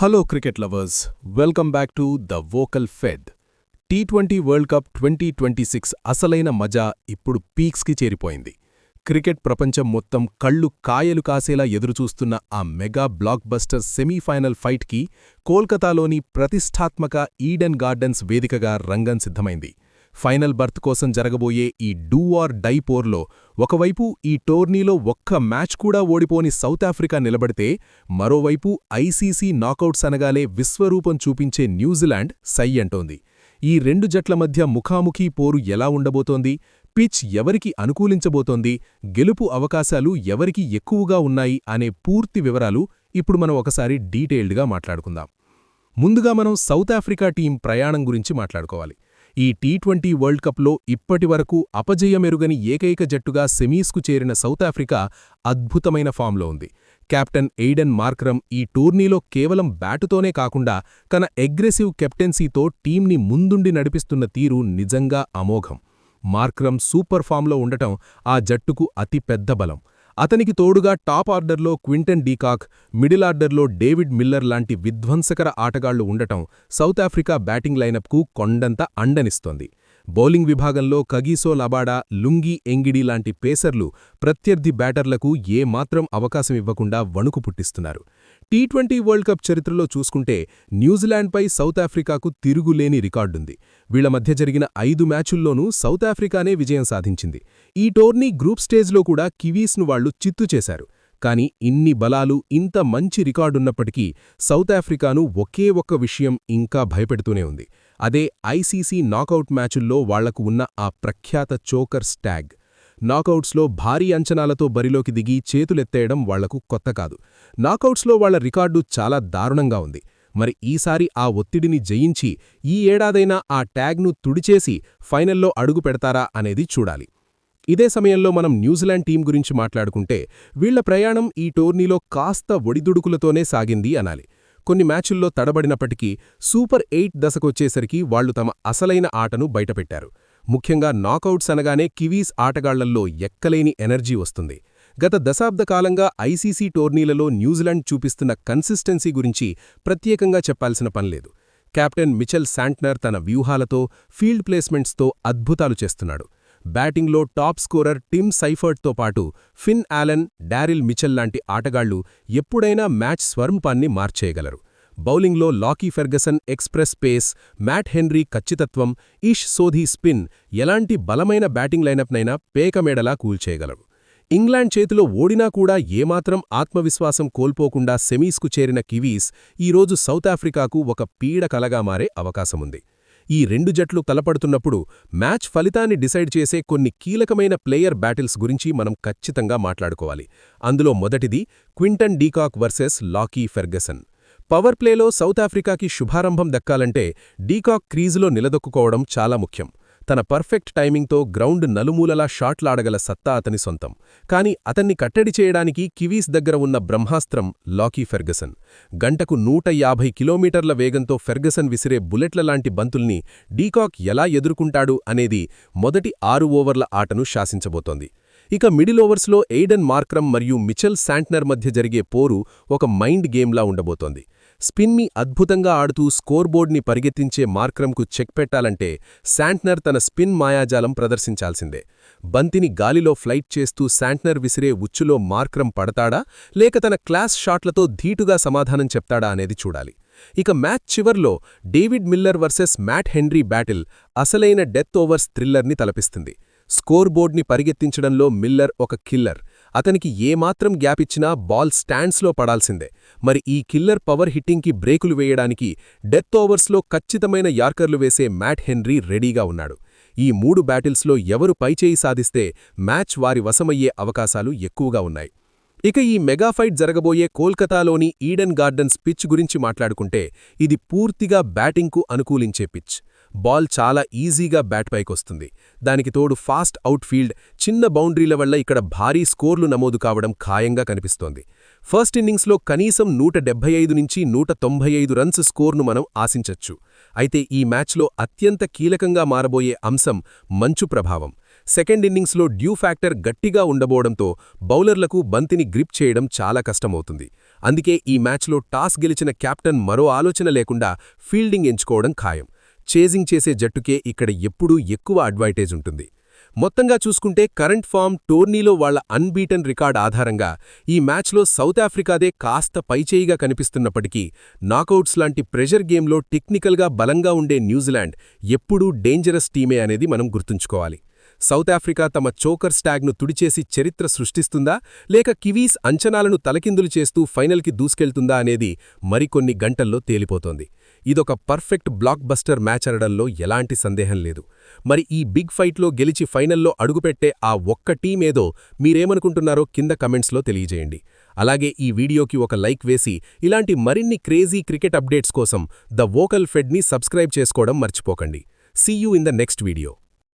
Hello cricket lovers, welcome back to the vocal fed. T20 world cup 2026 అసలైన మజా ఇప్పుడు పీక్స్కి చేరిపోయింది. Cricket ప్రపంచం మొత్తం కళ్ళు కాయలు కాసేలా ఎదురుచూస్తున్న ఆ మెగా బ్లాక్ బస్టర్ సెమీఫైనల్ ఫైట్కి కోల్కతాలోని ప్రతిష్ఠాత్మక ఈడెన్ గార్డెన్స్ వేదికగా రంగం సిద్ధమైంది. ఫైనల్ బర్త్ కోసం జరగబోయే ఈ డూ ఆర్ డై పోర్లో ఒకవైపు ఈ టోర్నీలో ఒక్క మ్యాచ్ కూడా ఓడిపోని సౌత్ ఆఫ్రికా నిలబడితే, మరోవైపు ఐసీసీ నాకౌట్స్ అనగాలే విశ్వరూపం చూపించే న్యూజిలాండ్ సై అంటోంది. ఈ రెండు జట్ల మధ్య ముఖాముఖీ పోరు ఎలా ఉండబోతోంది, పిచ్ ఎవరికి అనుకూలించబోతోంది, గెలుపు అవకాశాలు ఎవరికి ఎక్కువగా ఉన్నాయి అనే పూర్తి వివరాలు ఇప్పుడు మనం ఒకసారి డీటెయిల్డ్గా మాట్లాడుకుందాం. ముందుగా మనం సౌత్ ఆఫ్రికా టీం ప్రయాణం గురించి మాట్లాడుకోవాలి. ఈ టీ20 వరల్డ్ కప్లో ఇప్పటివరకు అపజయమెరుగని ఏకైక జట్టుగా సెమీస్కు చేరిన సౌత్ ఆఫ్రికా అద్భుతమైన ఫామ్లో ఉంది. కెప్టెన్ ఎయిడెన్ మార్క్రమ్ ఈ టోర్నీలో కేవలం బ్యాటుతోనే కాకుండా తన అగ్రెసివ్ కెప్టెన్సీతో టీంని ముందుండి నడిపిస్తున్న తీరు నిజంగా అమోఘం. మార్క్రమ్ సూపర్ ఫామ్లో ఉండటం ఆ జట్టుకు అతి పెద్ద బలం. అతనికి తోడుగా టాప్ ఆర్డర్లో క్వింటన్ డీకాక్, మిడిల్ ఆర్డర్లో డేవిడ్ మిల్లర్ లాంటి విధ్వంసకర ఆటగాళ్లు ఉండటం సౌత్ ఆఫ్రికా బ్యాటింగ్ లైనప్కు కొండంత అండనిస్తోంది. బౌలింగ్ విభాగంలో కగిసో లబాడా, లుంగి ఎంగిడి లాంటి పేసర్లు ప్రత్యర్థి బ్యాటర్లకు ఏమాత్రం అవకాశమివ్వకుండా వణుకు పుట్టిస్తున్నారు. టీ20 వరల్డ్ కప్ చరిత్రలో చూసుకుంటే న్యూజిలాండ్పై సౌత్ ఆఫ్రికాకు తిరుగులేని రికార్డుంది. వీళ్ల మధ్య జరిగిన 5 మ్యాచుల్లోనూ సౌత్ ఆఫ్రికానే విజయం సాధించింది. ఈ టోర్నీ గ్రూప్ స్టేజ్లో కూడా కివీస్ను వాళ్లు చిత్తు చేశారు. కానీ ఇన్ని బలాలు, ఇంత మంచి రికార్డున్నప్పటికీ సౌత్ ఆఫ్రికాను ఒకే ఒక్క విషయం ఇంకా భయపెడుతూనే ఉంది. అదే ఐసీసీ నాకౌట్ మ్యాచుల్లో వాళ్లకు ఉన్న ఆ ప్రఖ్యాత చోకర్ స్టాగ్. నాకౌట్స్లో భారీ అంచనాలతో బరిలోకి దిగి చేతులెత్తేయడం వాళ్లకు కొత్త కాదు. నాకౌట్స్లో వాళ్ల రికార్డు చాలా దారుణంగా ఉంది. మరి ఈసారి ఆ ఒత్తిడిని జయించి ఈ ఏడాదైనా ఆ ట్యాగ్ను తుడిచేసి ఫైనల్లో అడుగు పెడతారా అనేది చూడాలి. ఇదే సమయంలో మనం న్యూజిలాండ్ టీం గురించి మాట్లాడుకుంటే వీళ్ల ప్రయాణం ఈ టోర్నీలో కాస్త ఒడిదుడుకులతోనే సాగింది అనాలి. కొన్ని మ్యాచుల్లో తడబడినప్పటికీ సూపర్ 8 దశకొచ్చేసరికి వాళ్లు తమ అసలైన ఆటను బయటపెట్టారు. ముఖ్యంగా నాకౌట్స్ అనగానే కివీస్ ఆటగాళ్లల్లో ఎక్కలేని ఎనర్జీ వస్తుంది. గత దశాబ్ద కాలంగా ఐసీసీ టోర్నీలలో న్యూజిలాండ్ చూపిస్తున్న కన్సిస్టెన్సీ గురించి ప్రత్యేకంగా చెప్పాల్సిన పనిలేదు. కెప్టెన్ మిచెల్ శాంట్నర్ తన వ్యూహాలతో, ఫీల్డ్ ప్లేస్మెంట్స్తో అద్భుతాలు చేస్తున్నాడు. బ్యాటింగ్లో టాప్ స్కోరర్ టిమ్ సైఫర్ట్తో పాటు ఫిన్ ఆలెన్, డారిల్ మిచెల్ లాంటి ఆటగాళ్లు ఎప్పుడైనా మ్యాచ్ స్వరూపాన్ని మార్చేయగలరు. బౌలింగ్లో Lockie Ferguson express pace, Matt Henry ఖచ్చితత్వం, ఇష్ సోధీ స్పిన్ ఎలాంటి బలమైన బ్యాటింగ్ లైనప్నైనా పేకమేడలా కూల్చేయగలరు. ఇంగ్లాండ్ చేతిలో ఓడినా కూడా ఏమాత్రం ఆత్మవిశ్వాసం కోల్పోకుండా సెమీస్కు చేరిన కివీస్ ఈరోజు సౌత్ ఆఫ్రికాకు ఒక పీడ కలగా మారే అవకాశముంది. ఈ రెండు జట్లు తలపడుతున్నప్పుడు మ్యాచ్ ఫలితాన్ని డిసైడ్ చేసే కొన్ని కీలకమైన ప్లేయర్ బ్యాటిల్స్ గురించి మనం ఖచ్చితంగా మాట్లాడుకోవాలి. అందులో మొదటిది Quinton de Kock versus Lockie Ferguson. Power ప్లేలో సౌత్ ఆఫ్రికాకి శుభారంభం దక్కాలంటే డీకాక్ క్రీజులో నిలదొక్కుకోవడం చాలా ముఖ్యం. తన పర్ఫెక్ట్ టైమింగ్తో గ్రౌండ్ నలుమూలలా షాట్లాడగల సత్తా అతని సొంతం. కానీ అతన్ని కట్టడి చేయడానికి కివీస్ దగ్గర ఉన్న బ్రహ్మాస్త్రం లాకీ ఫెర్గసన్. గంటకు 150 కిలోమీటర్ల వేగంతో ఫెర్గసన్ విసిరే బుల్లెట్లలాంటి బంతుల్ని డీకాక్ ఎలా ఎదుర్కొంటాడు అనేది మొదటి 6 ఓవర్ల ఆటను శాసించబోతోంది. ఇక మిడిల్ ఓవర్స్లో ఎయిడెన్ మార్క్రమ్ మరియు మిచెల్ శాంట్నర్ మధ్య జరిగే పోరు ఒక మైండ్ గేమ్లా ఉండబోతోంది. స్పిన్ని అద్భుతంగా ఆడుతూ స్కోర్బోర్డ్ని పరిగెత్తించే మార్క్రమ్కు చెక్ పెట్టాలంటే శాంట్నర్ తన స్పిన్ మాయాజాలం ప్రదర్శించాల్సిందే. బంతిని గాలిలో ఫ్లైట్ చేస్తూ శాంట్నర్ విసిరే ఉచ్చులో మార్క్రమ్ పడతాడా, లేక తన క్లాస్ షాట్లతో ధీటుగా సమాధానం చెప్తాడా అనేది చూడాలి. ఇక మ్యాచ్ చివర్లో David Miller versus Matt Henry battle అసలైన డెత్ ఓవర్స్ థ్రిల్లర్ని తలపిస్తుంది. స్కోర్బోర్డ్ని పరిగెత్తించడంలో మిల్లర్ ఒక కిల్లర్. అతనికి ఏమాత్రం గ్యాపిచ్చినా బాల్ స్టాండ్స్లో పడాల్సిందే. మరి ఈ కిల్లర్ పవర్ హిట్టింగ్కి బ్రేకులు వేయడానికి డెత్ ఓవర్స్లో ఖచ్చితమైన యార్కర్లు వేసే మ్యాట్ హెన్రీ రెడీగా ఉన్నాడు. ఈ 3 బ్యాటిల్స్లో ఎవరు పైచేయి సాధిస్తే మ్యాచ్ వారి వశమయ్యే అవకాశాలు ఎక్కువగా ఉన్నాయి. ఇక ఈ మెగాఫైట్ జరగబోయే కోల్కతాలోని ఈడెన్ గార్డెన్స్ పిచ్ గురించి మాట్లాడుకుంటే ఇది పూర్తిగా బ్యాటింగ్కు అనుకూలించే పిచ్. బాల్ చాలా ఈజీగా బ్యాట్ పైకొస్తుంది. దానికి తోడు ఫాస్ట్ అవుట్ఫీల్డ్, చిన్న బౌండరీల వల్ల ఇక్కడ భారీ స్కోర్లు నమోదు కావడం ఖాయంగా కనిపిస్తోంది. ఫస్ట్ ఇన్నింగ్స్లో కనీసం 175 నుంచి 195 రన్స్ స్కోర్ను మనం ఆశించొచ్చు. అయితే ఈ మ్యాచ్లో అత్యంత కీలకంగా మారబోయే అంశం మంచు ప్రభావం. సెకండ్ ఇన్నింగ్స్లో డ్యూ ఫ్యాక్టర్ గట్టిగా ఉండబోవడంతో బౌలర్లకు బంతిని గ్రిప్ చేయడం చాలా కష్టమవుతుంది. అందుకే ఈ మ్యాచ్లో టాస్ గెలిచిన కెప్టెన్ మరో ఆలోచన లేకుండా ఫీల్డింగ్ ఎంచుకోవడం ఖాయం. చేజింగ్ చేసే జట్టుకే ఇక్కడ ఎప్పుడూ ఎక్కువ అడ్వాంటేజ్ ఉంటుంది. మొత్తంగా చూసుకుంటే కరెంట్ ఫామ్, టోర్నీలో వాళ్ల అన్బీటన్ రికార్డ్ ఆధారంగా ఈ మ్యాచ్లో సౌత్ ఆఫ్రికాదే కాస్త పైచేయిగా కనిపిస్తున్నప్పటికీ నాకౌట్స్ లాంటి ప్రెషర్ గేమ్లో టెక్నికల్గా బలంగా ఉండే న్యూజిలాండ్ ఎప్పుడూ డేంజరస్ టీమే అనేది మనం గుర్తుంచుకోవాలి. సౌత్ ఆఫ్రికా తమ చోకర్ స్టాగ్ను తుడిచేసి చరిత్ర సృష్టిస్తుందా, లేక కివీస్ అంచనాలను తలకిందులు చేస్తూ ఫైనల్కి దూసుకెళ్తుందా అనేది మరికొన్ని గంటల్లో తేలిపోతోంది. ఇదొక పర్ఫెక్ట్ బ్లాక్ బస్టర్ మ్యాచ్ అనడంలో ఎలాంటి సందేహం లేదు. మరి ఈ బిగ్ ఫైట్లో గెలిచి ఫైనల్లో అడుగుపెట్టే ఆ ఒక్క టీమేదో మీరేమనుకుంటున్నారో కింద కమెంట్స్లో తెలియజేయండి. అలాగే ఈ వీడియోకి ఒక లైక్ వేసి ఇలాంటి మరిన్ని క్రేజీ క్రికెట్ అప్డేట్స్ కోసం ద వోకల్ ఫెడ్ని సబ్స్క్రైబ్ చేసుకోవడం మర్చిపోకండి. See you in the next video.